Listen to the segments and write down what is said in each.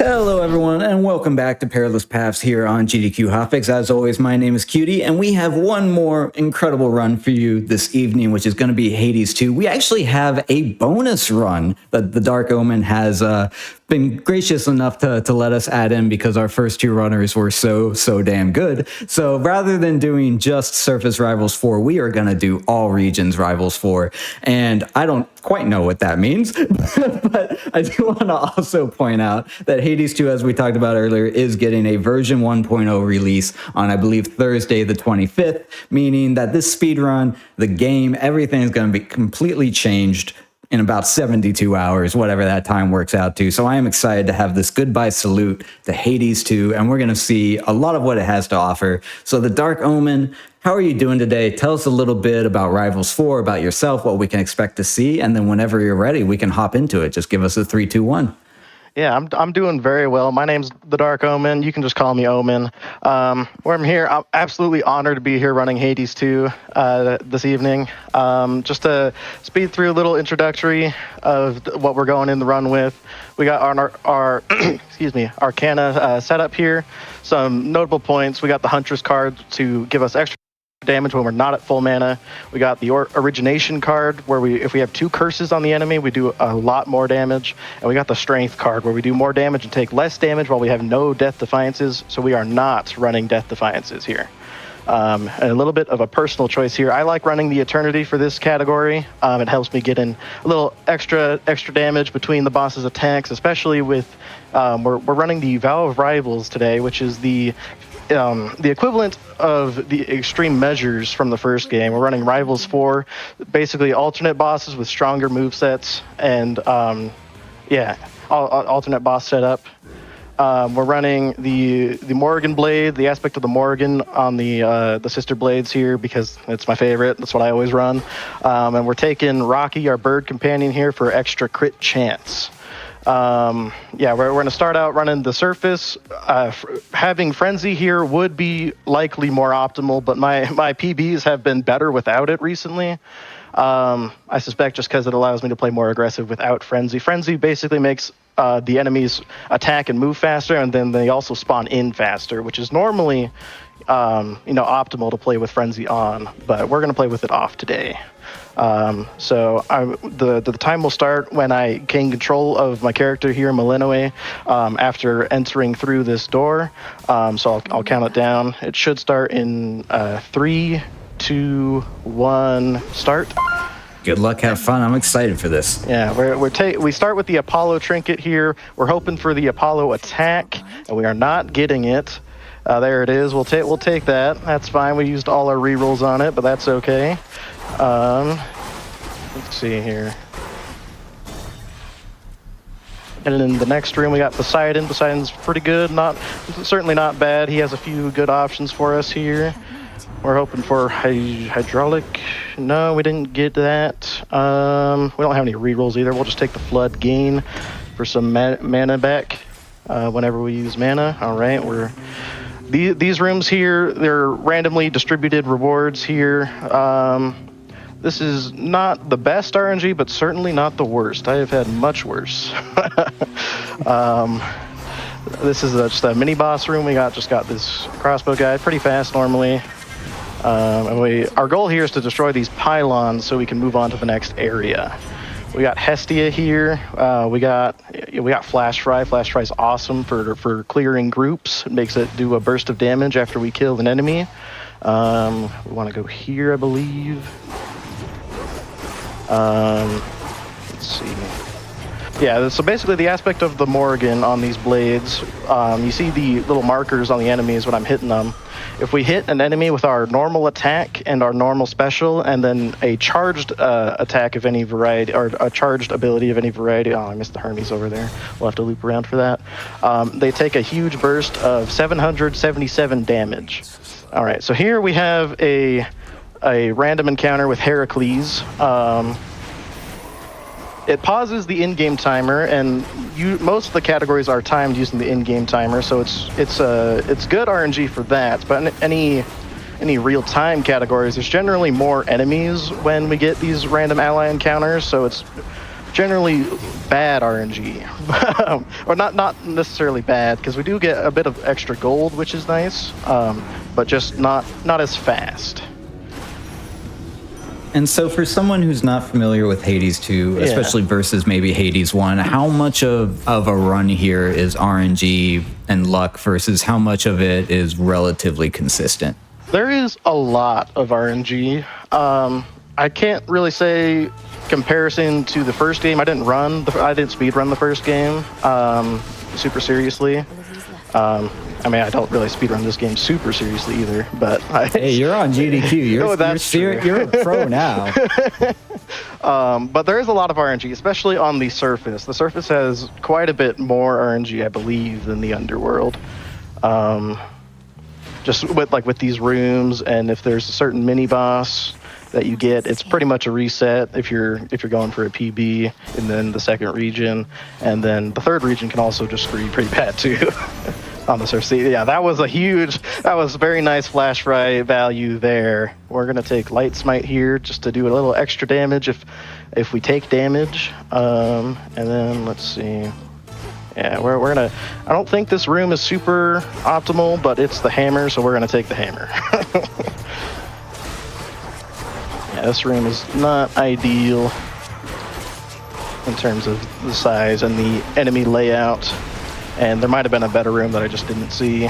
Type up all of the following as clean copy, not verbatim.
Hello, everyone, and welcome back to Perilous Paths here on GDQ Hotfix. As always, my name is Cutie, and we have one more incredible run for you this evening, which is going to be Hades 2. We actually have a bonus run that the Dark Omen has been gracious enough to let us add in because our first two runners were so damn good. So rather than doing just Surface Rivals 4, we are going to do all regions Rivals 4. And I don't quite know what that means, but I do want to also point out that Hades 2, as we talked about earlier, is getting a version 1.0 release on, I believe, Thursday the 25th, meaning that this speed run, the game, everything is going to be completely changed in about 72 hours, whatever that time works out to. So I am excited to have this goodbye salute to Hades 2, and we're going to see a lot of what it has to offer. So the Dark Omen, how are you doing today? Tell us a little bit about Rivals 4, about yourself, what we can expect to see, and then whenever you're ready, we can hop into it. Just give us a 3, 2, 1. Yeah, I'm doing very well. My name's the Dark Omen. You can just call me Omen. Where I'm here, I'm absolutely honored to be here running Hades 2 this evening. Just to speed through a little introductory of what we're going in the run with. We got our excuse me, Arcana setup here. Some notable points. We got the Huntress card to give us extra damage when we're not at full mana. We got the Origination card where if we have 2 curses on the enemy, we do a lot more damage. And we got the Strength card where we do more damage and take less damage while we have no Death Defiances. So we are not running Death Defiances here. And a little bit of a personal choice here. I like running the Eternity for this category. It helps me get in a little extra damage between the boss's attacks, especially with we're running the Vow of Rivals today, which is the equivalent of the extreme measures from the first game. We're running Rivals 4, basically alternate bosses with stronger movesets and alternate boss setup. We're running the Morrigan blade, the aspect of the Morrigan on the sister blades here because it's my favorite. That's what I always run. And we're taking Rocky, our bird companion here, for extra crit chance. We're going to start out running the Surface. Having Frenzy here would be likely more optimal, but my PBs have been better without it recently. I suspect just because it allows me to play more aggressive without Frenzy. Frenzy basically makes the enemies attack and move faster, and then they also spawn in faster, which is normally optimal to play with Frenzy on, but we're going to play with it off today. The time will start when I gain control of my character here, Malinoe, after entering through this door. So I'll count it down. It should start in 3, 2, 1, start. Good luck, have fun. I'm excited for this. Yeah, we start with the Apollo trinket here. We're hoping for the Apollo attack, and we are not getting it. There it is. We'll take that. That's fine. We used all our rerolls on it, but that's okay. Let's see here. And in the next room, we got Poseidon. Poseidon's pretty good. Certainly not bad. He has a few good options for us here. We're hoping for hydraulic. No, we didn't get that. We don't have any rerolls either. We'll just take the Flood gain for some mana back whenever we use mana. All right, these rooms here, they're randomly distributed rewards here. This is not the best RNG, but certainly not the worst. I have had much worse. This is just a mini boss room. We just got this crossbow guy, pretty fast normally. Our goal here is to destroy these pylons so we can move on to the next area. We got Hestia here. We got Flash Fry. Flash Fry is awesome for clearing groups. It makes it do a burst of damage after we kill an enemy. We want to go here, I believe. Let's see. Yeah, so basically the aspect of the Morrigan on these blades, you see the little markers on the enemies when I'm hitting them. If we hit an enemy with our normal attack and our normal special, and then a charged attack of any variety, or a charged ability of any variety, oh, I missed the Hermes over there. We'll have to loop around for that. They take a huge burst of 777 damage. All right, so here we have a random encounter with Heracles. It pauses the in-game timer, and most of the categories are timed using the in-game timer, so it's good RNG for that. But any real-time categories, there's generally more enemies when we get these random ally encounters, so it's generally bad RNG, or not necessarily bad, because we do get a bit of extra gold, which is nice, but just not as fast. And so for someone who's not familiar with Hades 2, especially versus maybe Hades 1, how much of a run here is RNG and luck versus how much of it is relatively consistent? There is a lot of RNG. I can't really say comparison to the first game. I didn't speed run the first game super seriously. I mean, I don't really speedrun this game super seriously either, but hey, you're on GDQ. You're a pro now. But there is a lot of RNG, especially on the surface. The surface has quite a bit more RNG, I believe, than the underworld. Just with these rooms, and if there's a certain mini boss that you get, it's pretty much a reset if you're going for a PB, and then the second region, and then the third region can also just screw you pretty bad too. On the surface. Yeah, that was very nice flash fry value there. We're gonna take light smite here just to do a little extra damage if we take damage. And then let's see. Yeah, we're gonna. I don't think this room is super optimal, but it's the hammer, so we're gonna take the hammer. Yeah, this room is not ideal in terms of the size and the enemy layout. And there might have been a better room that I just didn't see.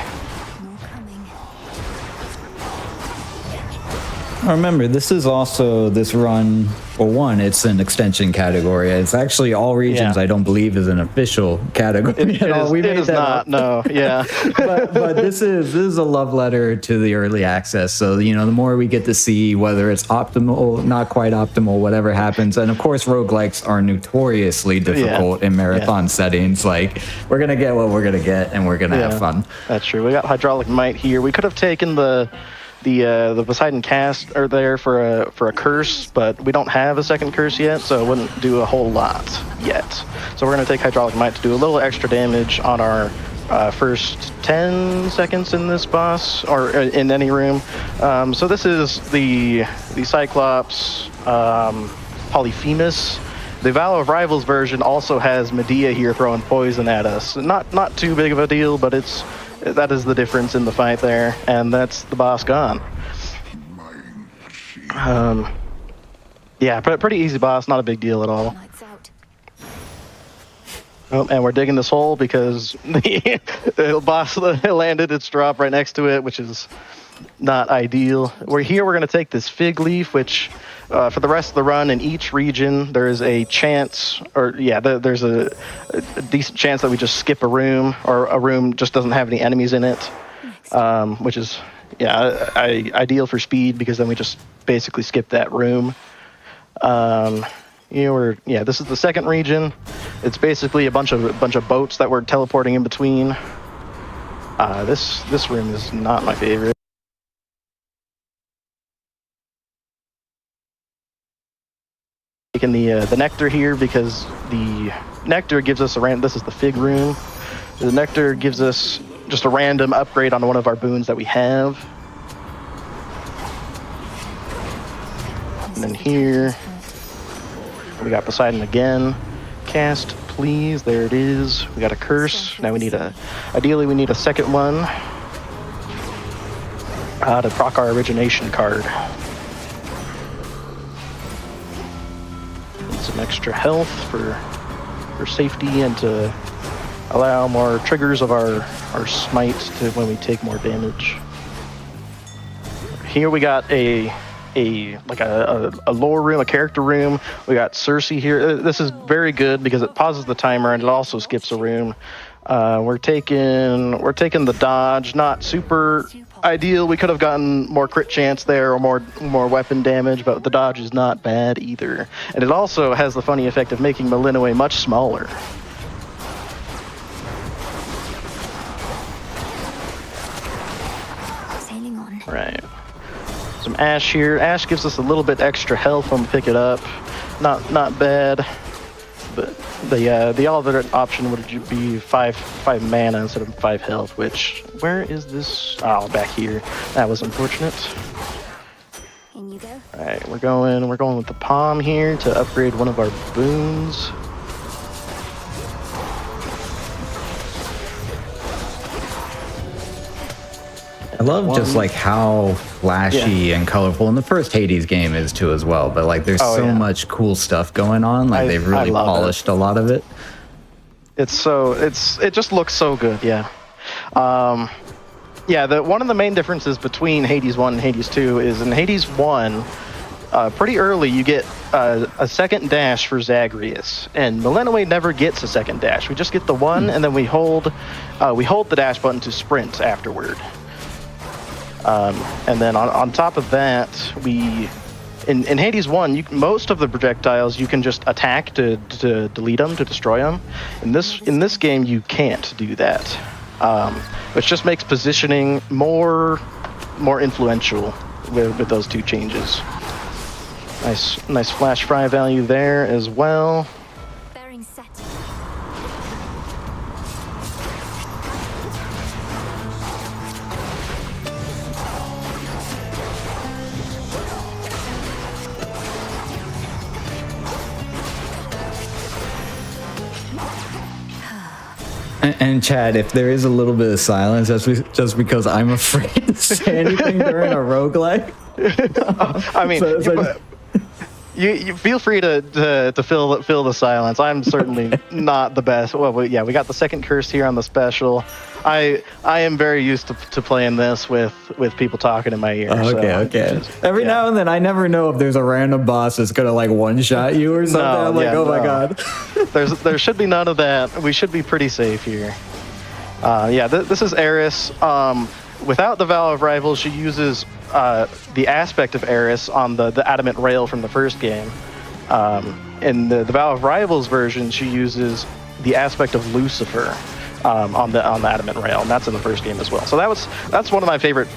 Remember, this is also this run. Well, one, it's an extension category. It's actually all regions. I don't believe is an official category. It is not. No. Yeah. but this is a love letter to the early access. So the more we get to see whether it's optimal, not quite optimal, whatever happens. And of course, roguelikes are notoriously difficult in marathon settings. Like we're gonna get what we're gonna get, and we're gonna have fun. That's true. We got hydraulic might here. We could have taken the Poseidon cast are there for a curse, but we don't have a second curse yet, so it wouldn't do a whole lot yet. So we're going to take hydraulic might to do a little extra damage on our first 10 seconds in this boss, or in any room. So this is the Cyclops Polyphemus. The Vow of Rivals version also has Medea here throwing poison at us. Not too big of a deal, but that is the difference in the fight there, and that's the boss gone. Yeah, pretty easy boss, not a big deal at all. Oh, and we're digging this hole because the boss landed its drop right next to it, which is not ideal. We're going to take this fig leaf, which for the rest of the run in each region, there is a chance, there's a decent chance that we just skip a room, or a room just doesn't have any enemies in it, which is ideal for speed, because then we just basically skip that room. This is the second region. It's basically a bunch of boats that we're teleporting in between. This room is not my favorite. Taking the nectar here, because the nectar gives us this is the fig room. The nectar gives us just a random upgrade on one of our boons that we have. And then here we got Poseidon again. Cast, please. There it is. We got a curse. Now ideally we need a second one to proc our origination card. Some extra health for safety, and to allow more triggers of our smite to when we take more damage. Here we got a lore room, a character room. We got Circe here. This is very good because it pauses the timer and it also skips a room. We're taking the dodge, not super ideal. We could have gotten more crit chance there, or more weapon damage, but the dodge is not bad either. And it also has the funny effect of making Malinoe much smaller. Sailing on. Right. Some Ash here. Ash gives us a little bit extra health when we pick it up. Not bad. But the alternate option would be five mana instead of 5 health, which, where is this? Oh, back here. That was unfortunate. In you go. All right, we're going with the palm here to upgrade one of our boons. I love just like how flashy and colorful in the first Hades game is too as well. But like there's so much cool stuff going on. Like they've really polished a lot of it. It just looks so good. Yeah. One of the main differences between Hades 1 and Hades 2 is in Hades 1, pretty early you get a second dash for Zagreus, and Millennium never gets a second dash. We just get the one, and then we hold the dash button to sprint afterward. And then on top of that, in Hades 1, most of the projectiles you can just attack to delete them, to destroy them. In this game, you can't do that, which just makes positioning more influential with those two changes. Nice flash fry value there as well. Bearing set. And Chad, if there is a little bit of silence, just because I'm afraid to say anything during a roguelike. I mean, you feel free to fill the silence. I'm certainly not the best. Well, we got the second curse here on the special. I am very used to playing this with people talking in my ear. Okay. Every now and then, I never know if there's a random boss that's gonna like one shot you or something. I'm like, my god. There should be none of that. We should be pretty safe here. This is Eris. Without the Vow of Rivals, she uses the aspect of Eris on the adamant rail from the first game. In the Vow of Rivals version, she uses the aspect of Lucifer on the adamant rail, and that's in the first game as well. So that's one of my favorite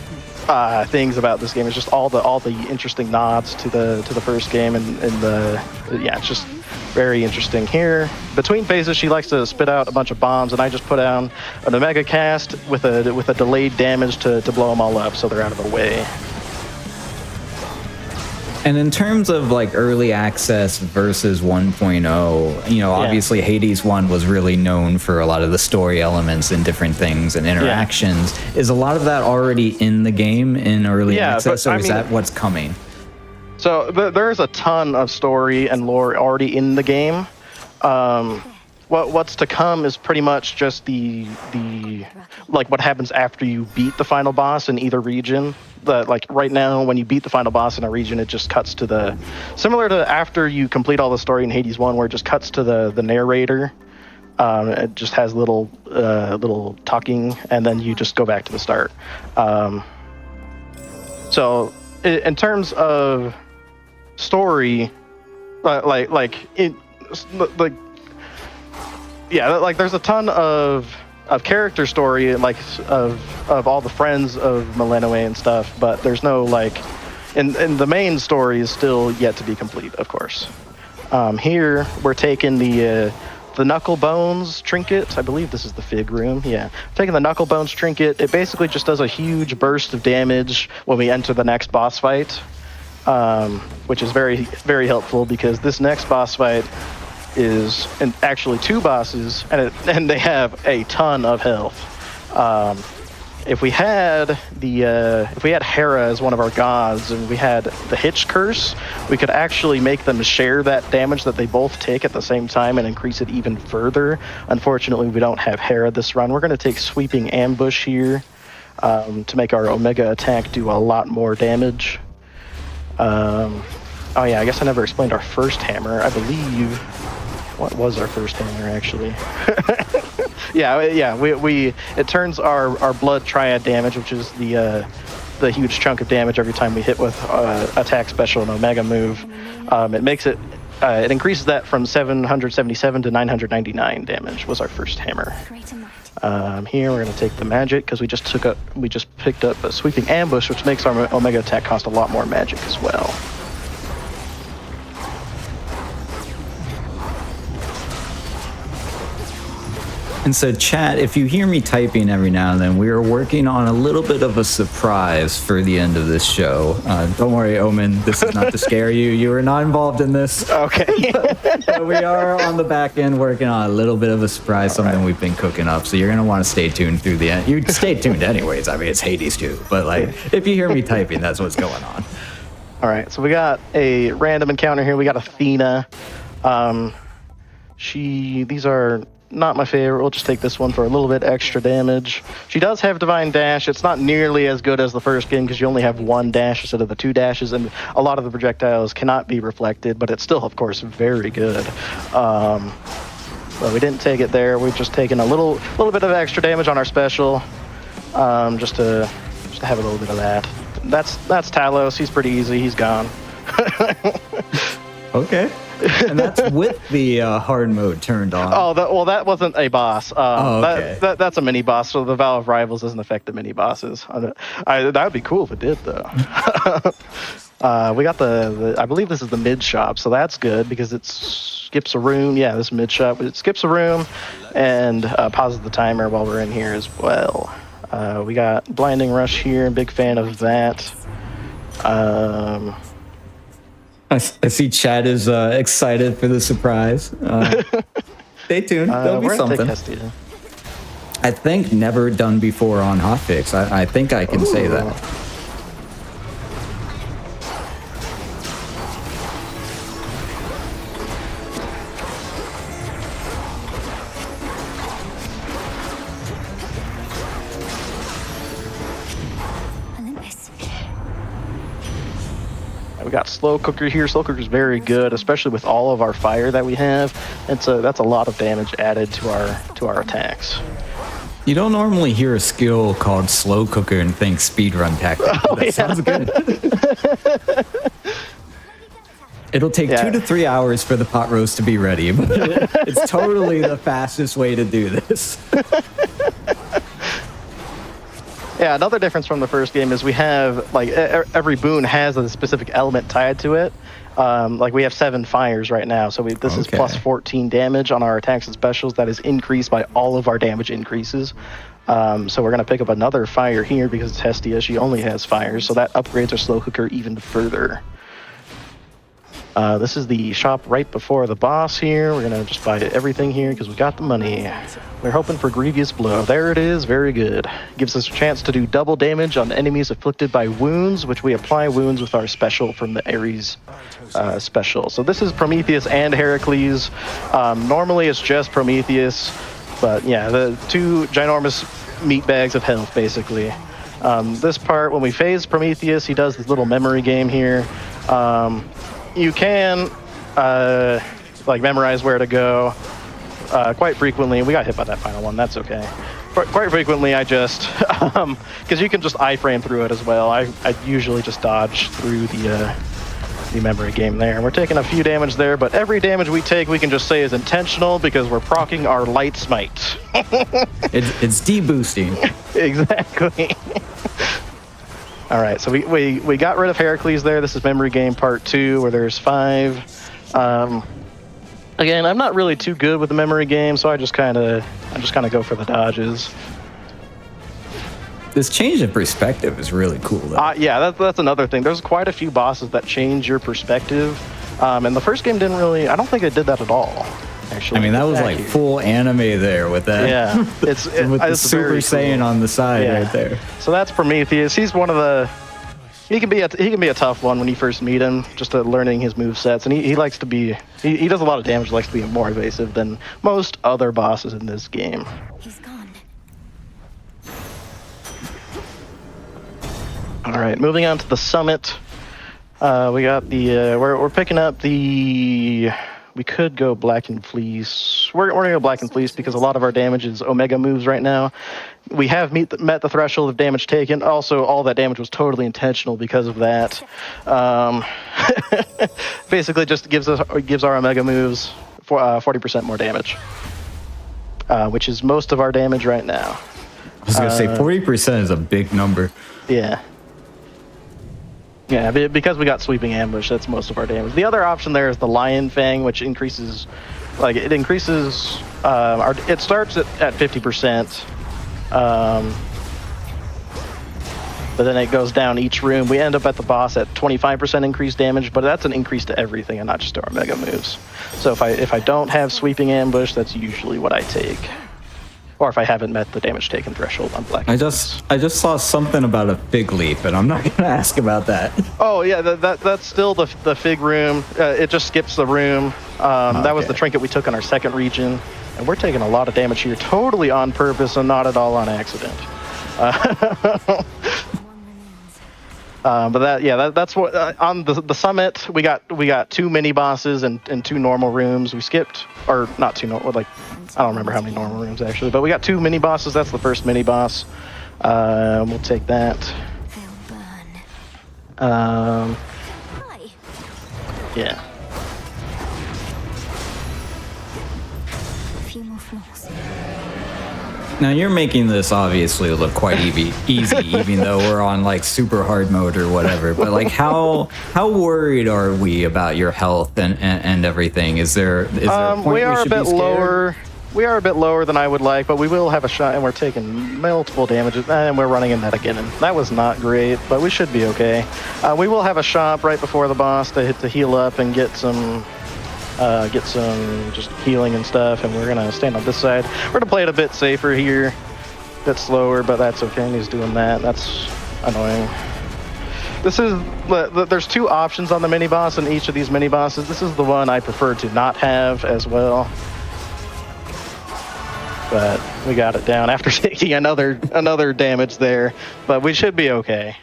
things about this game, is just all the interesting nods to the first game, and it's just very interesting. Here between phases, she likes to spit out a bunch of bombs, and I just put down an Omega cast with a delayed damage to blow them all up so they're out of the way. And in terms of like early access versus 1.0, obviously Hades 1 was really known for a lot of the story elements and different things and interactions. Yeah. Is a lot of that already in the game in early access, or is that what's coming? So there's a ton of story and lore already in the game. What's to come is pretty much just the what happens after you beat the final boss in either region. Right now, when you beat the final boss in a region, it just cuts to similar to after you complete all the story in Hades 1, where it just cuts to the narrator. It just has little talking, and then you just go back to the start. So in terms of story, there's a ton of character story, of all the friends of Millennium and stuff, but there's no and the main story is still yet to be complete, of course. Here we're taking the Knuckle Bones trinket. I believe this is the Fig Room. Yeah, taking the Knuckle Bones trinket. It basically just does a huge burst of damage when we enter the next boss fight, which is very, very helpful, because this next boss fight is actually two bosses, and they have a ton of health. If we had Hera as one of our gods, and we had the Hitch Curse, we could actually make them share that damage that they both take at the same time and increase it even further. Unfortunately, we don't have Hera this run. We're going to take Sweeping Ambush here to make our Omega attack do a lot more damage. I guess I never explained our first hammer. I believe... What was our first hammer, actually? It turns our blood triad damage, which is the huge chunk of damage every time we hit with attack, special, and Omega move. It makes it increases that from 777 to 999 damage. Was our first hammer. Here we're going to take the magic, because we just picked up a Sweeping Ambush, which makes our Omega attack cost a lot more magic as well. And so, chat, if you hear me typing every now and then, we are working on a little bit of a surprise for the end of this show. Don't worry, Omen, this is not to scare you. You are not involved in this. Okay. But we are on the back end working on a little bit of a surprise, something we've been cooking up. So you're going to want to stay tuned through the end. You stay tuned anyways. I mean, it's Hades too. But like, if you hear me typing, that's what's going on. All right, so we got a random encounter here. We got Athena. These are not my favorite. We'll just take this one for a little bit extra damage. She does have Divine Dash. It's not nearly as good as the first game because you only have one dash instead of the two dashes, and a lot of the projectiles cannot be reflected, but it's still, of course, very good. But we didn't take it there. We've just taken a little bit of extra damage on our special, just to have a little bit of that. That's Talos. He's pretty easy. He's gone. Okay. And that's with the hard mode turned on. Oh, that wasn't a boss. Okay. That's a mini boss. So the Vow of Rivals doesn't affect the mini bosses. That would be cool if it did, though. We got I believe this is the mid shop, so that's good because it skips a room. Yeah, this mid shop, it skips a room and pauses the timer while we're in here as well. We got Blinding Rush here. Big fan of that. I see Chad is excited for the surprise. Stay tuned. There'll be something. I think never done before on Hotfix. I think I can say that. We got Slow Cooker here. Slow Cooker is very good, especially with all of our fire that we have. That's a lot of damage added to our attacks. You don't normally hear a skill called Slow Cooker and think speedrun tactic. That sounds good. It'll take 2 to 3 hours for the pot roast to be ready, but it's totally the fastest way to do this. Yeah, another difference from the first game is we have, like, every boon has a specific element tied to it. Like, we have 7 fires right now, so this is plus 14 damage on our attacks and specials. That is increased by all of our damage increases. So we're going to pick up another fire here because it's Hestia. She only has fires, so that upgrades our Slow Cooker even further. This is the shop right before the boss here. We're going to just buy everything here because we got the money. We're hoping for Grievous Blow. There it is. Very good. Gives us a chance to do double damage on enemies afflicted by wounds, which we apply wounds with our special from the Ares special. So this is Prometheus and Heracles. Normally it's just Prometheus, but yeah, the 2 ginormous meat bags of health, basically. This part, when we phase Prometheus, he does this little memory game here. You can like memorize where to go quite frequently. We got hit by that final one. That's okay. Quite frequently, I just because you can just iframe through it as well. I usually just dodge through the memory game there. And we're taking a few damage there, but every damage we take, we can just say is intentional because we're proccing our light smite. It's deboosting. Exactly. All right, so we got rid of Heracles there. This is Memory Game Part 2, where there's 5. Again, I'm not really too good with the memory game, so I just kind of go for the dodges. This change in perspective is really cool, though. Yeah, that's another thing. There's quite a few bosses that change your perspective, and the first game didn't really. I don't think it did that at all. Actually, I mean, that was like full anime there with that. Yeah, with the Super Saiyan on the side right there. So that's Prometheus. He's one of the. He can be a tough one when you first meet him, just learning his movesets, and he likes to be. He does a lot of damage. Likes to be more evasive than most other bosses in this game. He's gone. All right, moving on to the summit. We got the. We're picking up the. We could go Black and Fleece. We're going to go Black and Fleece because a lot of our damage is Omega moves right now. We have met the threshold of damage taken. Also, all that damage was totally intentional because of that. Basically, just gives our Omega moves 40% more damage, which is most of our damage right now. I was going to say 40% is a big number. Yeah. Yeah, because we got Sweeping Ambush, that's most of our damage. The other option there is the Lion Fang, which increases, It starts at 50%, but then it goes down each room. We end up at the boss at 25% increased damage, but that's an increase to everything and not just to our mega moves. So if I don't have sweeping ambush, that's usually what I take. Or if I haven't met the damage taken threshold on black. I just saw something about a fig leaf, and I'm not going to ask about that. Oh yeah, that's still the fig room. It just skips the room. That was the trinket we took in our second region, and we're taking a lot of damage here, totally on purpose and not at all on accident. But that's what on the summit we got 2 mini bosses and 2 normal rooms. We skipped, or not 2 normal, like I don't remember how many normal rooms actually, but we got 2 mini bosses. That's the first mini boss. We'll take that. Yeah. A few more floors. Now you're making this obviously look quite easy, even though we're on like super hard mode or whatever. But like, how worried are we about your health and everything? Is there a point we are should a bit be scared? lower. We are a bit lower than I would like, but we will have a shot, and we're taking multiple damages, and we're running in that again, and that was not great, but we should be okay. We will have a shop right before the boss to heal up and get some just healing and stuff, and we're gonna stand on this side. We're gonna play it a bit safer here, a bit slower, but that's okay. And he's doing that. That's annoying. This is there's 2 options on the mini boss, and each of these mini bosses, this is the one I prefer to not have as well. But we got it down after taking another damage there, but we should be okay.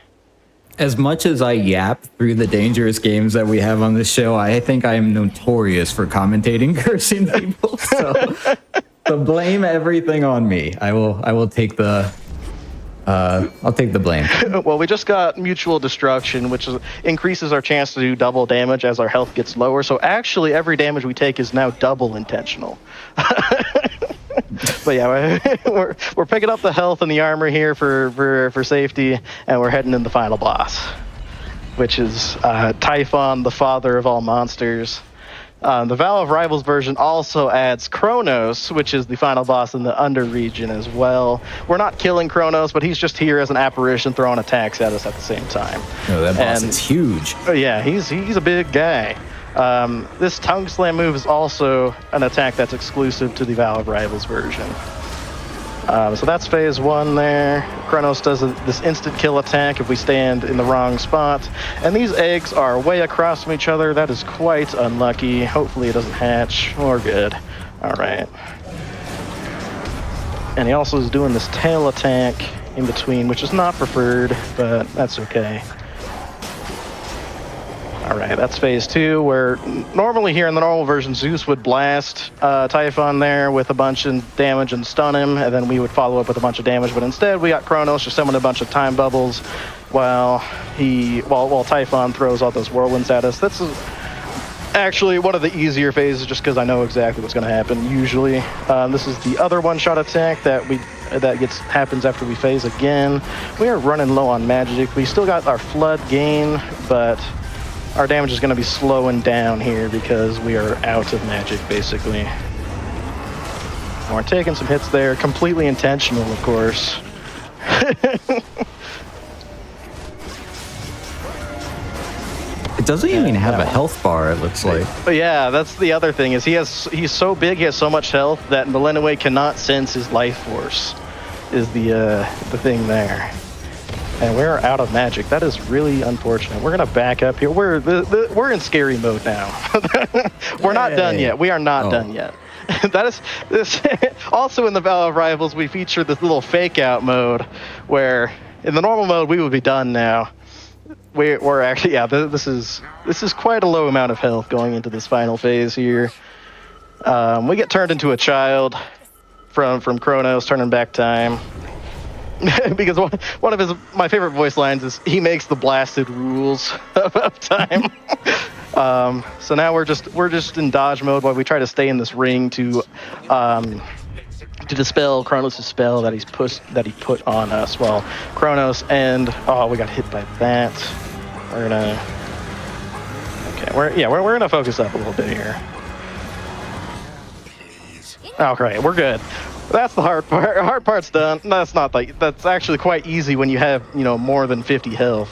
As much as I yap through the dangerous games that we have on this show, I think I am notorious for commentating cursing people. So blame everything on me. I'll take the blame. Well, we just got Mutual Destruction, which increases our chance to do double damage as our health gets lower. So actually, every damage we take is now double intentional. But yeah, we're picking up the health and the armor here for safety, and we're heading in the final boss, which is Typhon, the father of all monsters. The Vow of Rivals version also adds Kronos, which is the final boss in the Under region as well. We're not killing Kronos, but he's just here as an apparition throwing attacks at us at the same time. Oh, that boss is huge. Yeah, he's a big guy. This Tongue Slam move is also an attack that's exclusive to the Vow of Rivals version. So that's phase 1 there. Kronos does this instant kill attack if we stand in the wrong spot. And these eggs are way across from each other. That is quite unlucky. Hopefully it doesn't hatch. We're good. All right. And he also is doing this tail attack in between, which is not preferred, but that's okay. All right, that's phase 2, where normally here in the normal version, Zeus would blast Typhon there with a bunch of damage and stun him, and then we would follow up with a bunch of damage. But instead, we got Kronos just summon a bunch of time bubbles while Typhon throws all those whirlwinds at us. That's actually one of the easier phases, just because I know exactly what's going to happen. Usually, this is the other one-shot attack that happens after we phase again. We are running low on magic. We still got our flood gain, but our damage is going to be slowing down here because we are out of magic, basically. And we're taking some hits there, completely intentional, of course. It doesn't even have a health bar, it looks like. But yeah, that's the other thing, is he's so big, he has so much health that Millennium can sense his life force, is the thing there. And we're out of magic. That is really unfortunate. We're gonna back up here. We're in scary mode now. We're not done yet. We are not done yet. That is this. Also in the Vow of Rivals, we feature this little fake out mode, where in the normal mode we would be done now. We're actually, yeah. This is quite a low amount of health going into this final phase here. We get turned into a child from Kronos, turning back time. Because one of my favorite voice lines is, he makes the blasted rules of time. So now we're just in dodge mode while we try to stay in this ring to dispel Kronos' spell that he put on us. Well, Kronos and we got hit by that. We're gonna focus up a little bit here. Oh, great. We're good. That's the hard part. Hard part's done. That's not like that's actually quite easy when you have more than 50 health.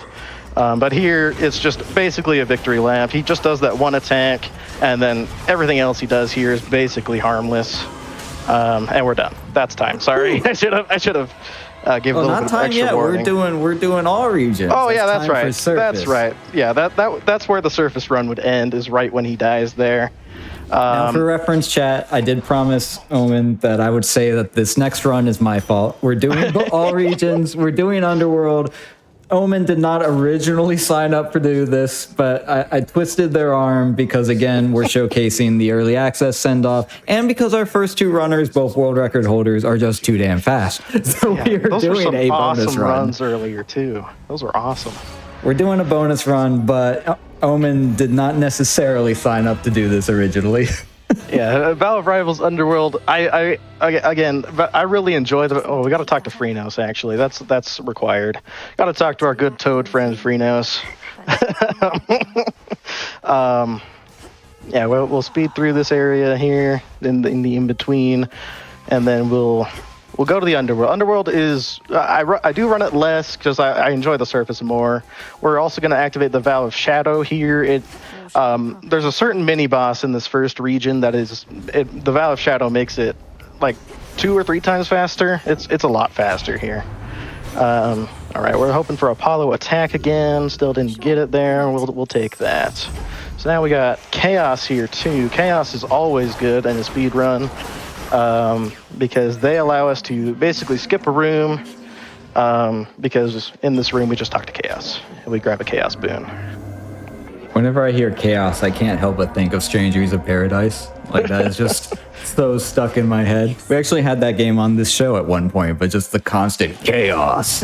But here it's just basically a victory lap. He just does that one attack, and then everything else he does here is basically harmless. And we're done. That's time. Sorry, I should have gave a little bit of extra warning. We're doing all regions. Oh yeah, that's time right. for surface. That's right. Yeah, that's where the surface run would end. Is right when he dies there. Now, for reference, chat, I did promise Omen that I would say that this next run is my fault. We're doing all regions. We're doing Underworld. Omen did not originally sign up to do this, but I twisted their arm because, again, we're showcasing the early access send-off, and because our first two runners, both world record holders, are just too damn fast. So Yeah, we are those were doing some a awesome bonus run. runs earlier too. Those were awesome. We're doing a bonus run, but Omen did not necessarily sign up to do this originally. Yeah, Battle of Rivals Underworld. I really enjoy the. Oh, we got to talk to Freenos. Actually, that's required. Got to talk to our good Toad friend Freenos. Yeah, we'll speed through this area here in the in between, and then we'll go to the Underworld. Underworld is I do run it less because I enjoy the surface more. We're also going to activate the Vow of Shadow here. There's a certain mini boss in this first region that is the Vow of Shadow makes it like 2 or 3 times faster. It's a lot faster here. All right, we're hoping for Apollo attack again. Still didn't get it there. We'll take that. So now we got Chaos here too. Chaos is always good in a speed run because they allow us to basically skip a room because in this room we just talk to Chaos and we grab a Chaos boon. Whenever I hear chaos, I can't help but think of Strangers of Paradise. Like, that is just so stuck in my head. We actually had that game on this show at one point, but just the constant chaos.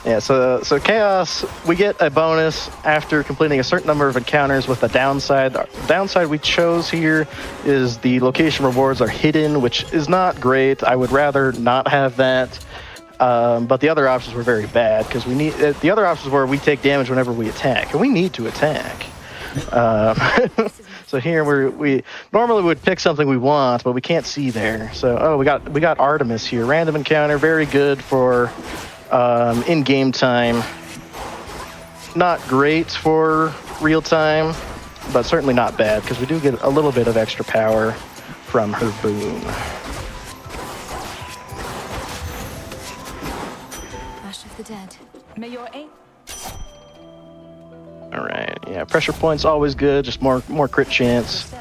Yeah, so Chaos, we get a bonus after completing a certain number of encounters with the downside. The downside we chose here is the location rewards are hidden, which is not great. I would rather not have that. But the other options were very bad because we need the other options were we take damage whenever we attack, and we need to attack. So here we normally would pick something we want, but we can't see there. So we got Artemis here, random encounter, very good for in-game time. Not great for real time, but certainly not bad because we do get a little bit of extra power from her boon. The dead. May your aim. All right, yeah, pressure points always good, just more crit chance.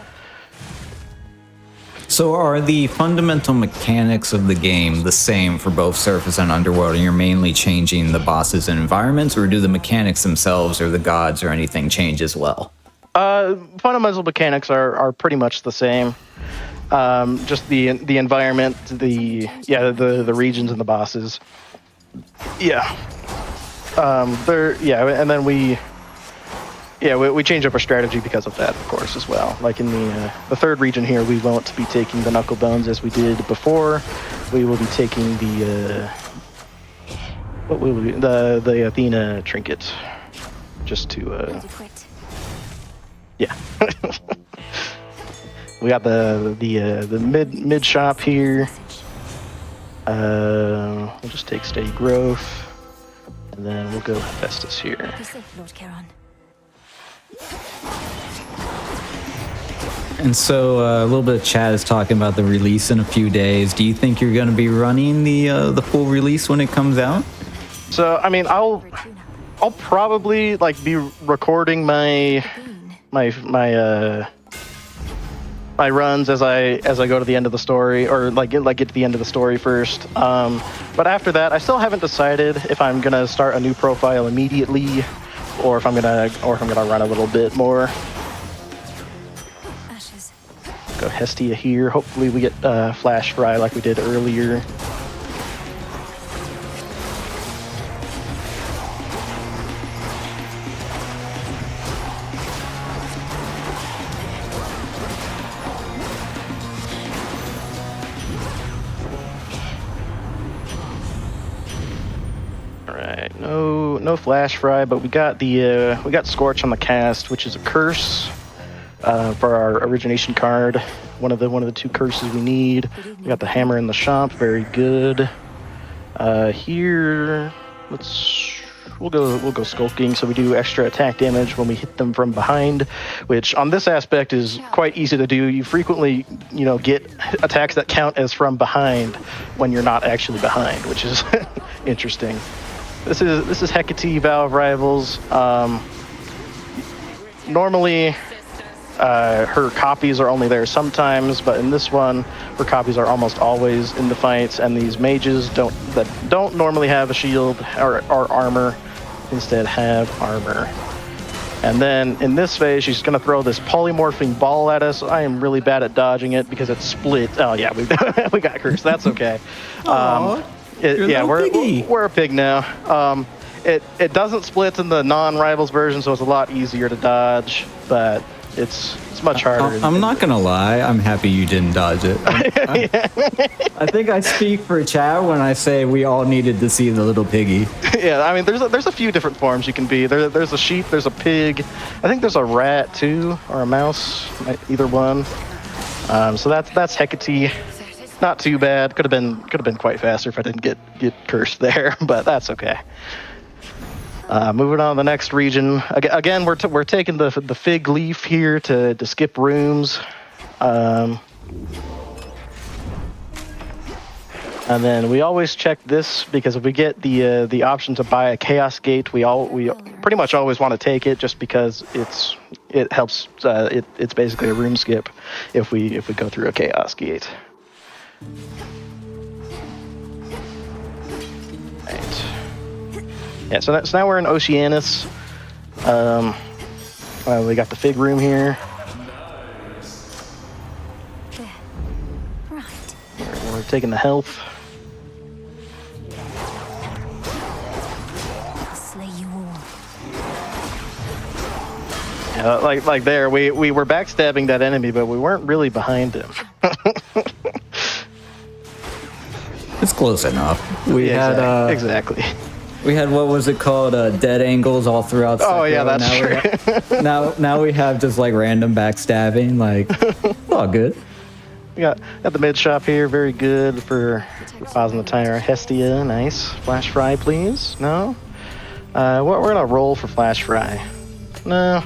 So are the fundamental mechanics of the game the same for both Surface and Underworld, and you're mainly changing the bosses and environments, or do the mechanics themselves or the gods or anything change as well? Fundamental mechanics are pretty much the same. Just the environment, the regions and the bosses. Yeah. And then we change up our strategy because of that, of course, as well. Like in the third region here, we won't be taking the Knuckle Bones as we did before. We will be taking the Athena trinket, just to yeah. We got the mid shop here. We'll just take Steady Growth, and then we'll go Hephaestus here. Be safe, Lord Charon. And so a little bit of chat is talking about the release in a few days. Do you think you're going to be running the full release when it comes out? So I mean, I'll probably like be recording my runs as I go to the end of the story, or get to the end of the story first. But after that, I still haven't decided if I'm gonna start a new profile immediately, or if I'm gonna run a little bit more. Ashes. Go Hestia here. Hopefully we get Flash Fry like we did earlier. No Flash Fry, but we got Scorch on the cast, which is a curse for our origination card. one of the two curses we need. We got the hammer in the shop, very good. Here, we'll go skulking, so we do extra attack damage when we hit them from behind, which on this aspect is quite easy to do. You frequently, get attacks that count as from behind when you're not actually behind, which is interesting. This is Hecate, Vow of Rivals. Normally, her copies are only there sometimes, but in this one, her copies are almost always in the fights, and these mages that don't normally have a shield or armor, instead have armor. And then in this phase, she's going to throw this polymorphing ball at us. I am really bad at dodging it because it's split. Oh yeah, we got cursed. That's okay. We're a pig now. It doesn't split in the non-rivals version, so it's a lot easier to dodge, but it's much harder. I'm not gonna lie, I'm happy you didn't dodge it. I think I speak for chat when I say we all needed to see the little piggy. Yeah, I mean, there's a few different forms you can be. There's a sheep, there's a pig, I think there's a rat too, or a mouse, either one. So that's Hecate. Not too bad. Could have been quite faster if I didn't get cursed there, but that's okay. Moving on to the next region. Again, we're taking the fig leaf here to skip rooms, and then we always check this because if we get the option to buy a chaos gate, we pretty much always want to take it just because it helps. It's basically a room skip if we go through a chaos gate. Right. Yeah, so now we're in Oceanus. We got the fig room here. There. Right. We're taking the health. I'll slay you all. Yeah, like there, we were backstabbing that enemy, but we weren't really behind him. It's close enough. Exactly. We had, what was it called, dead angles all throughout. Oh yeah, that's true. now we have just like random backstabbing, like all good. We got the mid shop here, very good for pausing the timer. Hestia, nice. Flash fry, please. No. We're gonna roll for flash fry. No.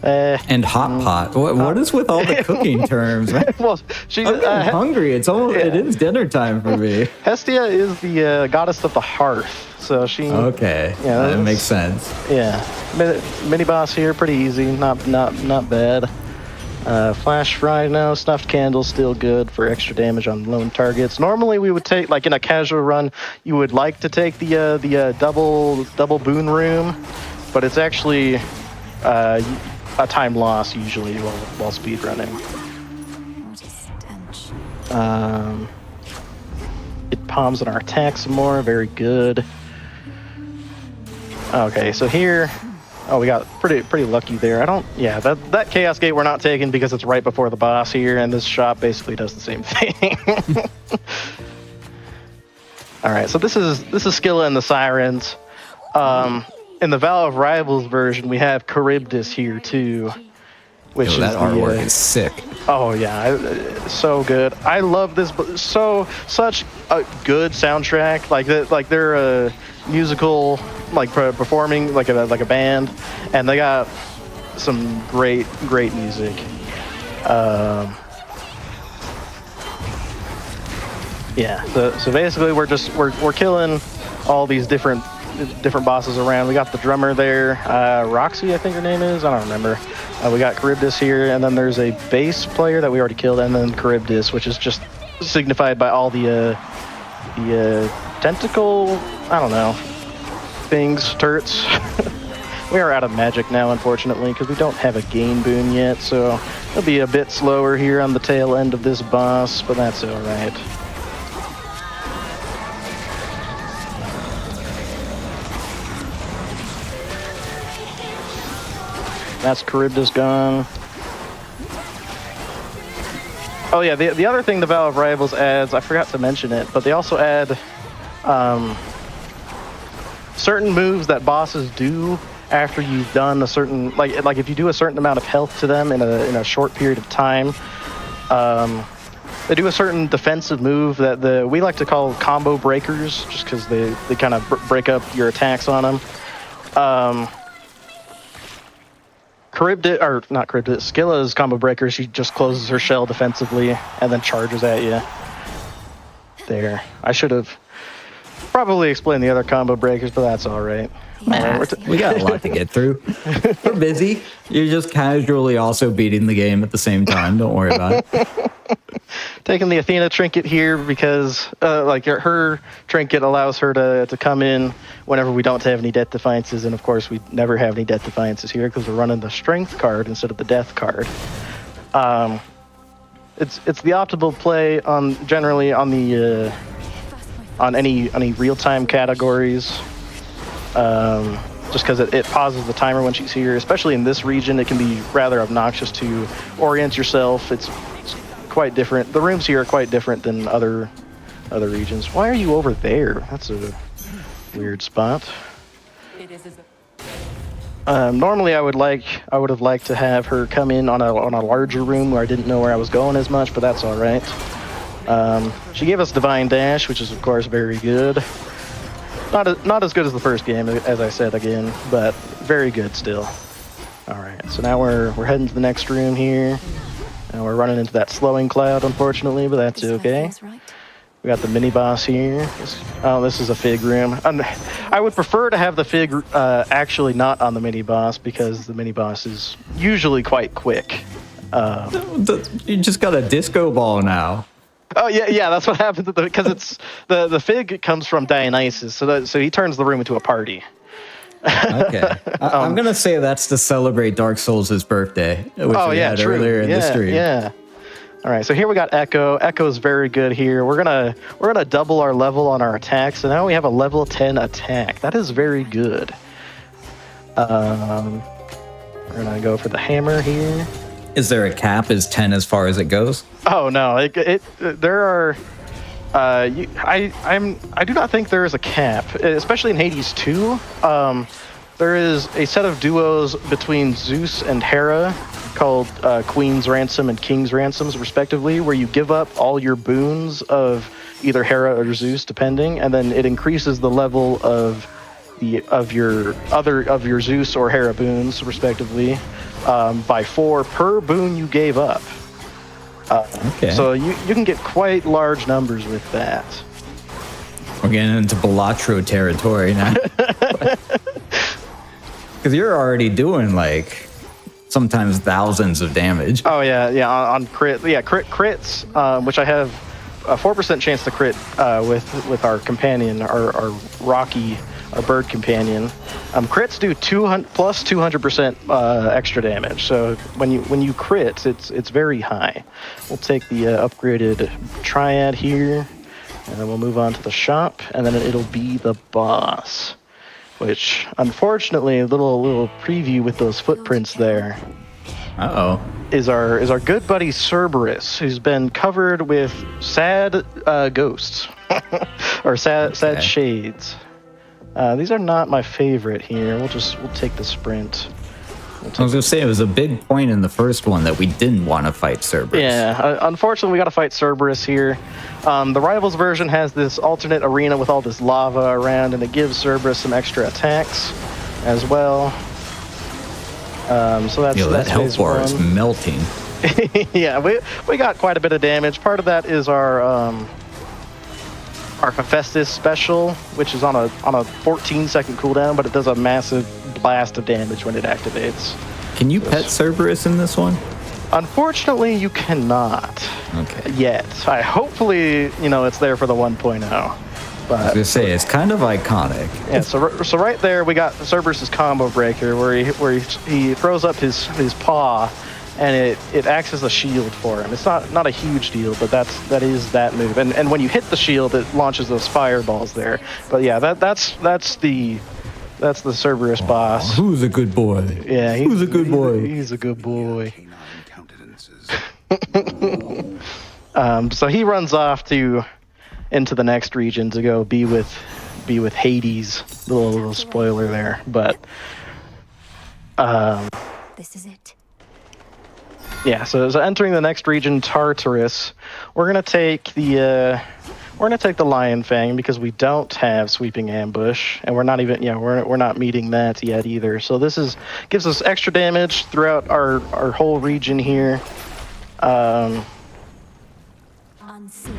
And hot pot. What is with all the cooking terms? Well, she's I'm getting hungry. It is dinner time for me. Hestia is the goddess of the hearth, so she. Okay. Yeah, that makes sense. Yeah, mini boss here, pretty easy. Not bad. Flash fry now. Snuffed candle still good for extra damage on lone targets. Normally we would take, like in a casual run, you would like to take the double boon room, but it's actually a time loss usually while speed running. What a stench. It palms on our attack some more. Very good. Okay, so here, we got pretty lucky there. That chaos gate we're not taking because it's right before the boss here, and this shop basically does the same thing. All right, so this is Scylla and the Sirens. In the Vow of Rivals version, we have Charybdis here too, which is that artwork is sick. Oh yeah, so good. I love this. Such a good soundtrack. Like they're a musical, like performing like a band, and they got some great music. Yeah. So basically, we're killing all these different bosses around. We got the drummer there, Roxy, I think her name is. I don't remember. We got Charybdis here, and then there's a bass player that we already killed, and then Charybdis, which is just signified by all the tentacle, I don't know, things, turrets. We are out of magic now, unfortunately, because we don't have a gain boon yet, so it'll be a bit slower here on the tail end of this boss, but that's all right. That's Charybdis gone. Oh yeah, the other thing the Vow of Rivals adds, I forgot to mention it, but they also add certain moves that bosses do after you've done a certain, like if you do a certain amount of health to them in a short period of time, They do a certain defensive move that we like to call combo breakers, just because they kind of break up your attacks on them. Scylla's combo breaker, she just closes her shell defensively and then charges at you. There. I should have probably explained the other combo breakers, but that's all right. Nah, we got a lot to get through. We're busy. You're just casually also beating the game at the same time. Don't worry about it. Taking the Athena trinket here because her trinket allows her to come in whenever we don't have any death defiances, and of course we never have any death defiances here because we're running the strength card instead of the death card. It's the optimal play generally on any real-time categories. Just because it pauses the timer when she's here, especially in this region. It can be rather obnoxious to orient yourself. It's quite different. The rooms here are quite different than other regions. Why are you over there? That's a weird spot. Normally I would have liked to have her come in on a larger room where I didn't know where I was going as much, but that's all right. She gave us Divine Dash, which is of course very good. Not as good as the first game, as I said again, but very good still. All right, so now we're heading to the next room here, and we're running into that slowing cloud, unfortunately, but that's okay. We got the mini boss here. This is a Fig room. I would prefer to have the Fig actually not on the mini boss because the mini boss is usually quite quick. You just got a disco ball now. Oh yeah, that's what happens because it's the Fig comes from Dionysus, so he turns the room into a party. Okay, I'm gonna say that's to celebrate Dark Souls' birthday, which we had earlier in the stream. Yeah. All right, so here we got Echo. Echo's very good here. We're gonna double our level on our attack, so now we have a level 10 attack. That is very good. We're gonna go for the hammer here. Is there a cap? Is 10 as far as it goes? Oh no, there are. I do not think there is a cap, especially in Hades 2. There is a set of duos between Zeus and Hera called Queen's Ransom and King's Ransoms, respectively, where you give up all your boons of either Hera or Zeus, depending, and then it increases the level of your Zeus or Hera boons, respectively, by 4 per boon you gave up. Okay. So you can get quite large numbers with that. We're getting into Balatro territory now. Because you're already doing like sometimes thousands of damage. Oh yeah, on crits, which I have a 4% chance to crit with our companion, our Rocky, our bird companion. Crits do 200% extra damage. So when you crit, it's very high. We'll take the upgraded Triad here, and then we'll move on to the shop, and then it'll be the boss. Which, unfortunately, a little preview with those footprints there. Uh-oh. Is our good buddy Cerberus, who's been covered with sad ghosts or sad shades. These are not my favorite here. We'll take the sprint. I was gonna say it was a big point in the first one that we didn't want to fight Cerberus. Yeah, unfortunately we got to fight Cerberus here. The Rivals version has this alternate arena with all this lava around, and it gives Cerberus some extra attacks as well. So that's that health bar is melting. Yeah, we got quite a bit of damage. Part of that is our Hephaestus special, which is on a 14-second cooldown, but it does a massive blast of damage when it activates. Can you pet Cerberus in this one? Unfortunately, you cannot. Okay. Yet. Hopefully, it's there for the 1.0. But I was gonna say it's kind of iconic. Yeah. So right there we got Cerberus's combo breaker, where he throws up his paw, and it acts as a shield for him. It's not a huge deal, but that is that move. And when you hit the shield, it launches those fireballs there. But yeah, that's the Cerberus boss. Who's a good boy? Yeah, who's a good boy? He's a good boy. So he runs off into the next region to go be with Hades. Little spoiler there, but This is it. Yeah, so entering the next region, Tartarus, we're gonna take the Lion Fang because we don't have Sweeping Ambush, and we're not even we're not meeting that yet either. So this gives us extra damage throughout our whole region here.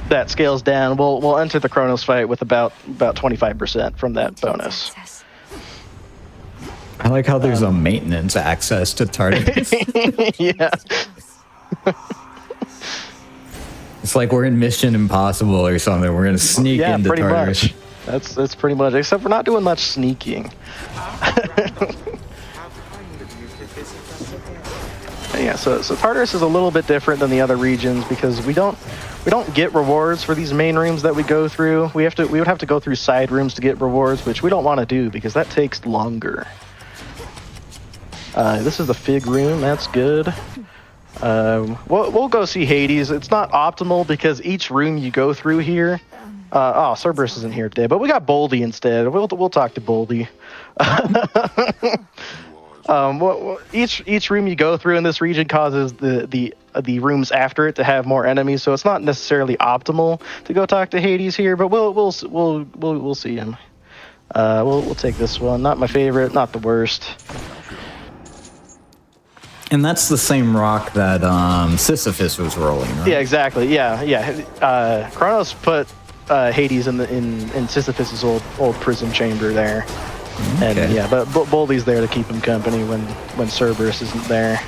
That scales down. We'll enter the Chronos fight with about 25% from that bonus. I like how there's a maintenance access to Tartarus. Yeah. It's like we're in Mission Impossible or something. We're gonna sneak into pretty Tartarus. much. That's pretty much. Except we're not doing much sneaking. Yeah. So Tartarus is a little bit different than the other regions because we don't get rewards for these main rooms that we go through. We would have to go through side rooms to get rewards, which we don't want to do because that takes longer. This is the Fig room. That's good. We'll go see Hades. It's not optimal because each room you go through here. Cerberus isn't here today, but we got Boldy instead. We'll talk to Boldy. Each room you go through in this region causes the rooms after it to have more enemies, so it's not necessarily optimal to go talk to Hades here. But we'll see him. We'll take this one. Not my favorite, not the worst. And that's the same rock that Sisyphus was rolling, right? Yeah, exactly. Yeah. Kronos put Hades in Sisyphus's old prison chamber there. Okay. And yeah, but Boldy's there to keep him company when Cerberus isn't there.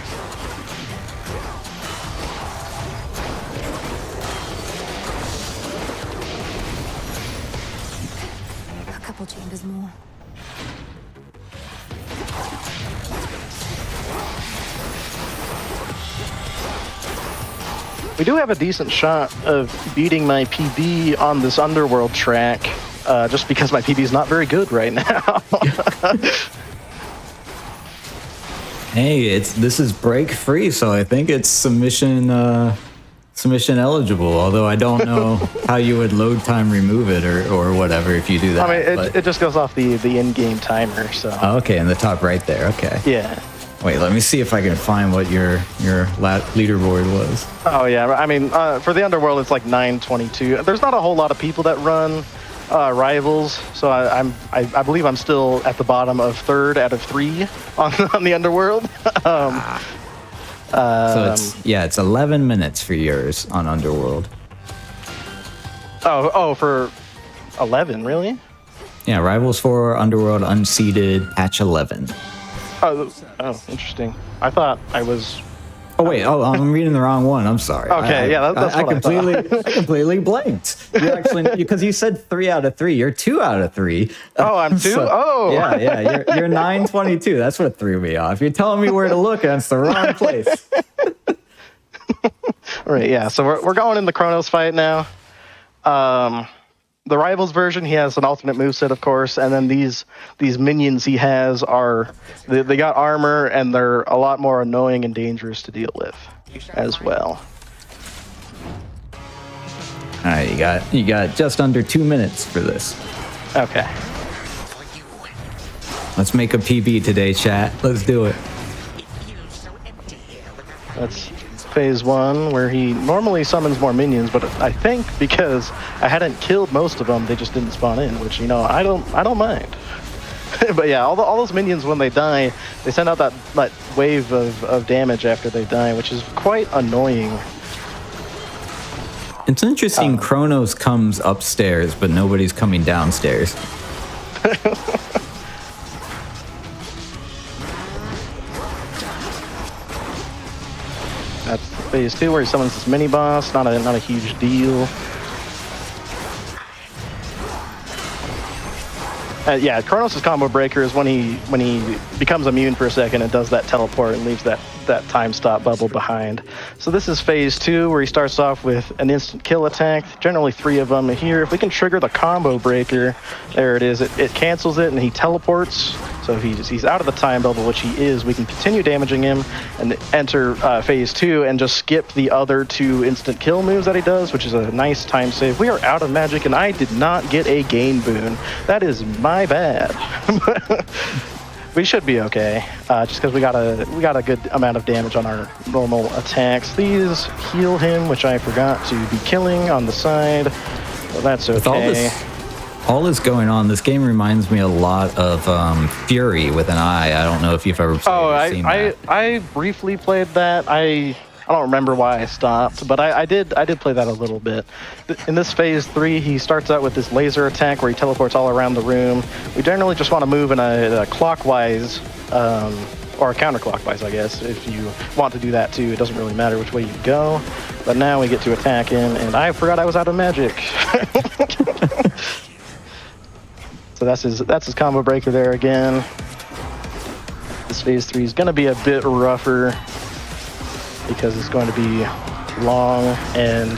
A couple chambers more. We do have a decent shot of beating my PB on this underworld track, just because my PB is not very good right now. Hey, this is break free, so I think it's submission eligible. Although I don't know how you would load time remove it or whatever if you do that. I mean, it just goes off the in-game timer. So. Oh, okay, in the top right there. Okay. Yeah. Wait, let me see if I can find what your leaderboard was. Oh yeah, I mean, for the underworld, it's like 922. There's not a whole lot of people that run rivals, so I believe I'm still at the bottom of 3rd out of 3 on the underworld. So it's 11 minutes for yours on underworld. Oh, for 11, really? Yeah, rivals for underworld unseeded patch 11. Oh, interesting. I thought I was. Oh wait! I'm reading the wrong one. I'm sorry. Okay, that's I what I completely blanked. You actually because you said 3 out of 3. You're 2 out of 3. Oh, I'm 2. So, yeah. You're 922. That's what threw me off. You're telling me where to look, and it's the wrong place. All right. Yeah. So we're going in the Chronos fight now. The Rivals version, he has an alternate moveset, of course, and then these minions he has they got armor, and they're a lot more annoying and dangerous to deal with as well. All right, you got just under 2 minutes for this. Okay. Let's make a PB today, chat. Let's do it. That's phase 1, where he normally summons more minions, but I think because I hadn't killed most of them, they just didn't spawn in, which, I don't mind. But yeah, all those minions, when they die, they send out that wave of damage after they die, which is quite annoying. It's interesting, Kronos comes upstairs, but nobody's coming downstairs. That's phase 2, where he summons this mini boss. Not a huge deal. Yeah, Kronos' combo breaker is when he becomes immune for a second and does that teleport and leaves that time stop bubble behind. So this is phase 2, where he starts off with an instant kill attack, generally 3 of them here. If we can trigger the combo breaker, there it is. It cancels it and he teleports. So if he's out of the time bubble, which he is, we can continue damaging him and enter phase 2 and just skip the other 2 instant kill moves that he does, which is a nice time save. We are out of magic, and I did not get a gain boon. That is my bad. We should be okay, just because we got a good amount of damage on our normal attacks. These heal him, which I forgot to be killing on the side. Well, that's okay. With all this going on, this game reminds me a lot of Fury with an I. I don't know if you've ever seen that. I briefly played that. I don't remember why I stopped, but I did play that a little bit. In this phase 3, he starts out with this laser attack where he teleports all around the room. We generally just want to move in a clockwise, or counterclockwise, I guess, if you want to do that too. It doesn't really matter which way you go. But now we get to attack him, and I forgot I was out of magic. So that's his combo breaker there again. This phase 3 is going to be a bit rougher, because it's going to be long, and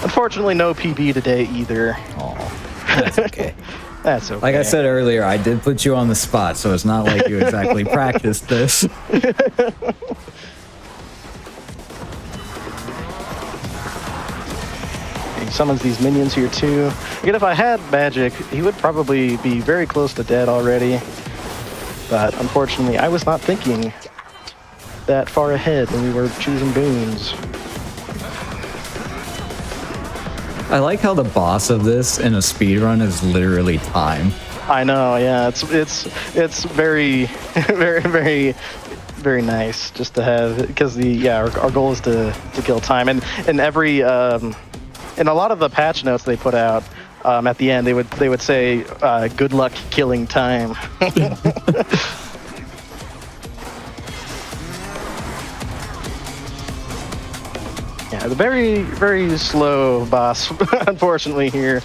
unfortunately no PB today either. Oh, that's okay. That's okay. Like I said earlier, I did put you on the spot, so it's not like you exactly practiced this. He summons these minions here too. Again, if I had magic, he would probably be very close to dead already. But unfortunately, I was not thinking that far ahead when we were choosing boons. I like how the boss of this in a speedrun is literally time. I know, yeah, it's very, very, very, very nice just to have, because our goal is to kill time, and every in a lot of the patch notes they put out at the end, they would say good luck killing time. Yeah, the very, very slow boss, unfortunately, here.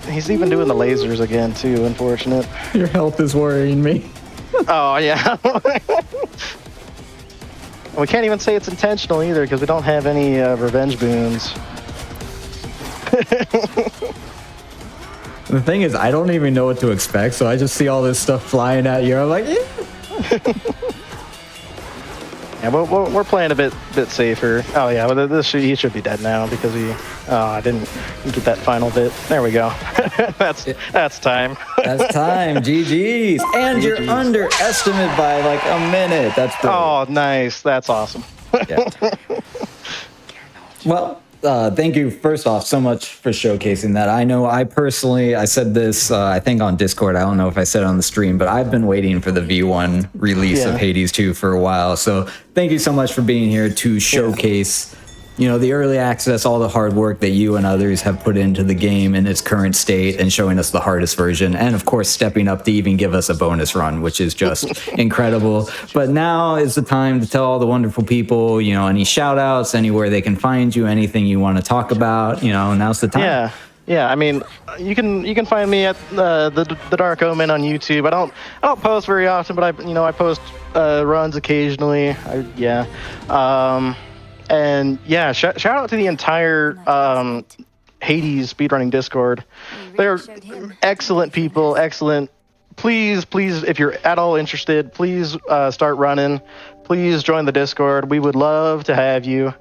He's even doing the lasers again, too, unfortunate. Your health is worrying me. Oh, yeah. We can't even say it's intentional, either, because we don't have any revenge boons. The thing is, I don't even know what to expect, so I just see all this stuff flying at you. I'm like, yeah. Yeah, we're playing a bit safer. Oh yeah, well, he should be dead now because I didn't get that final bit. There we go. That's time. That's time. GG's. And you're underestimated by like a minute. That's brilliant. Oh, nice. That's awesome. Yeah. Well, thank you first off so much for showcasing that. I know I said this I think on Discord, I don't know if I said it on the stream, but I've been waiting for the V1 release of Hades 2 for a while, so thank you so much for being here to showcase the early access, all the hard work that you and others have put into the game in its current state, and showing us the hardest version, and of course stepping up to even give us a bonus run, which is just incredible. But now is the time to tell all the wonderful people, any shout outs, anywhere they can find you, anything you want to talk about, now's the time. Yeah, I mean, you can find me at the Dark Omen on YouTube. I don't post very often, but I post runs occasionally. And yeah, shout out to the entire Hades speedrunning Discord. They're excellent people, excellent. Please, if you're at all interested, please start running. Please join the Discord. We would love to have you.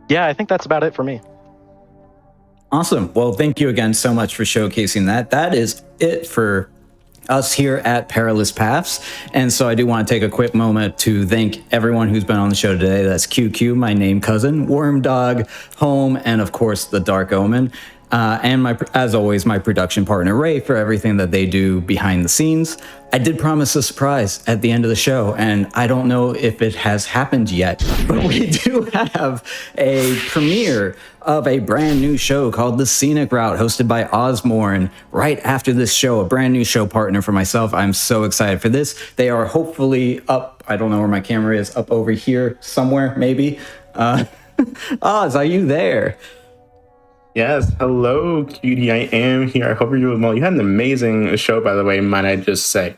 Yeah, I think that's about it for me. Awesome. Well, thank you again so much for showcasing that. That is it for us here at Perilous Paths. And so I do want to take a quick moment to thank everyone who's been on the show today. That's QQ, my name cousin, Worm Dog, Home, and of course the Dark Omen. And as always, my production partner, Ray, for everything that they do behind the scenes. I did promise a surprise at the end of the show, and I don't know if it has happened yet, but we do have a premiere of a brand new show called The Scenic Route, hosted by Osmorn. Right after this show, a brand new show partner for myself. I'm so excited for this. They are hopefully up, I don't know where my camera is, up over here somewhere, maybe. Oz, are you there? Yes, hello, cutie. I am here. I hope you're doing well. You had an amazing show, by the way, might I just say.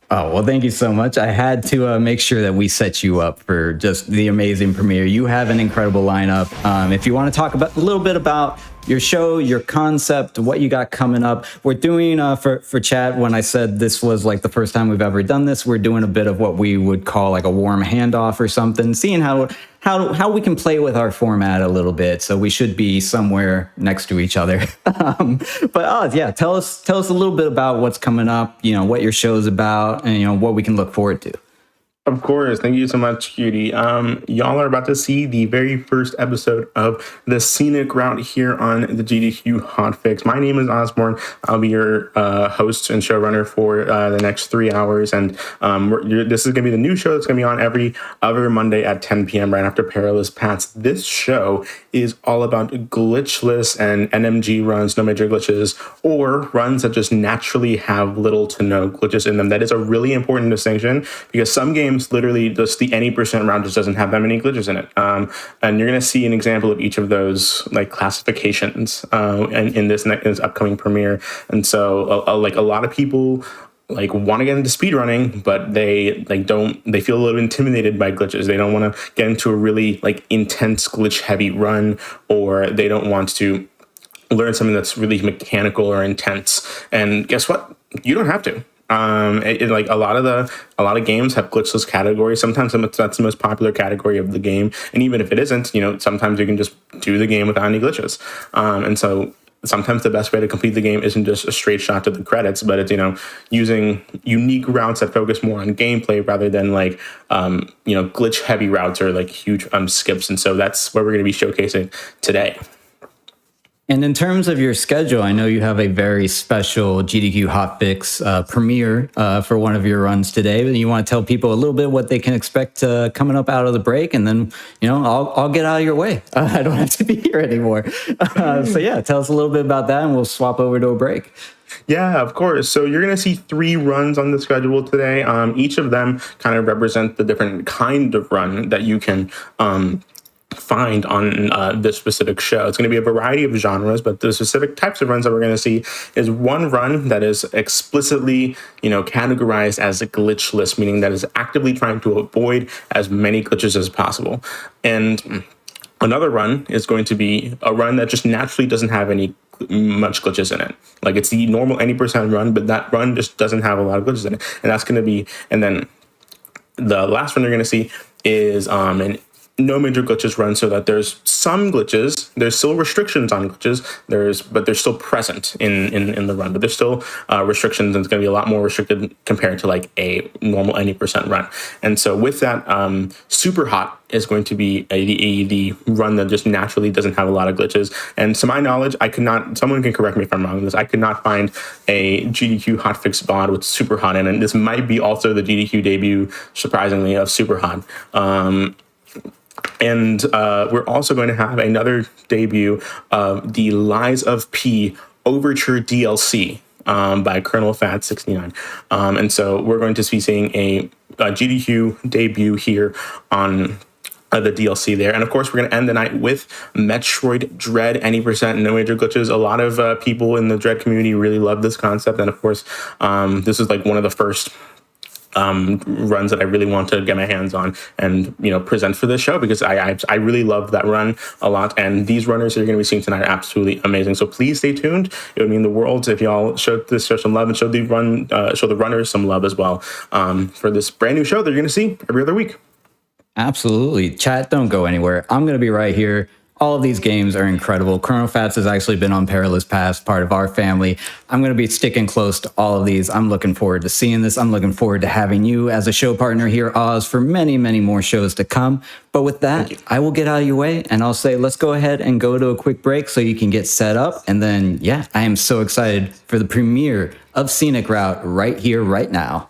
Oh, well, thank you so much. I had to make sure that we set you up for just the amazing premiere. You have an incredible lineup. If you want to talk a little bit about your show, your concept, what you got coming up. We're doing for chat. When I said this was like the first time we've ever done this, we're doing a bit of what we would call like a warm handoff or something, seeing how we can play with our format a little bit. So we should be somewhere next to each other. But yeah, tell us a little bit about what's coming up. What your show's about, and what we can look forward to. Of course. Thank you so much, Cutie. Y'all are about to see the very first episode of the Scenic Route here on the GDQ Hotfix. My name is Osborne. I'll be your host and showrunner for the next 3 hours. And this is going to be the new show that's going to be on every other Monday at 10 p.m. right after Perilous Paths. This show is all about glitchless and NMG runs, no major glitches, or runs that just naturally have little to no glitches in them. That is a really important distinction because some games literally just the any percent round just doesn't have that many glitches in it, and you're going to see an example of each of those like classifications in this upcoming premiere. And so a lot of people like want to get into speedrunning, but they feel a little intimidated by glitches. They don't want to get into a really like intense glitch heavy run, or they don't want to learn something that's really mechanical or intense. And guess what? You don't have to. Like a lot of games have glitchless categories. Sometimes that's the most popular category of the game, and even if it isn't, sometimes you can just do the game without any glitches. And so sometimes the best way to complete the game isn't just a straight shot to the credits, but it's using unique routes that focus more on gameplay rather than like glitch heavy routes or like huge skips. And so that's what we're going to be showcasing today. And in terms of your schedule, I know you have a very special GDQ Hotfix premiere for one of your runs today. You want to tell people a little bit what they can expect coming up out of the break, and then I'll get out of your way. I don't have to be here anymore. So yeah, tell us a little bit about that, and we'll swap over to a break. Yeah, of course. So you're going to see 3 runs on the schedule today. Each of them kind of represent the different kind of run that you can find on this specific show. It's going to be a variety of genres, but the specific types of runs that we're going to see is one run that is explicitly, categorized as a glitchless, meaning that is actively trying to avoid as many glitches as possible. And another run is going to be a run that just naturally doesn't have much glitches in it. Like it's the normal any percent run, but that run just doesn't have a lot of glitches in it. And that's going to be, and then the last one you're going to see is an no major glitches run, so that there's some glitches, there's still restrictions on glitches, but they're still present in the run, but there's still restrictions, and it's going to be a lot more restricted compared to like a normal any percent run. And so with that, super hot is going to be the run that just naturally doesn't have a lot of glitches. And to my knowledge, someone can correct me if I'm wrong on this, I could not find a GDQ Hotfix VOD with super hot in it. And this might be also the GDQ debut, surprisingly, of super hot. And we're also going to have another debut of the Lies of P Overture DLC by Colonel Fat 69. And so we're going to be seeing a GDQ debut here on the DLC there. And of course, we're going to end the night with Metroid Dread, any percent, no major glitches. A lot of people in the Dread community really love this concept. And of course, this is like one of the first runs that I really want to get my hands on and present for this show, because I really love that run a lot, and these runners that you're going to be seeing tonight are absolutely amazing. So please stay tuned. It would mean the world if y'all showed this show some love and show the runners some love as well for this brand new show that you're going to see every other week. Absolutely. Chat, don't go anywhere. I'm going to be right here. All of these games are incredible. Colonel Fats has actually been on Perilous Paths, part of our family. I'm going to be sticking close to all of these. I'm looking forward to seeing this. I'm looking forward to having you as a show partner here, Oz, for many, many more shows to come. But with that, I will get out of your way, and I'll say, let's go ahead and go to a quick break so you can get set up. And then, yeah, I am so excited for the premiere of Scenic Route right here, right now.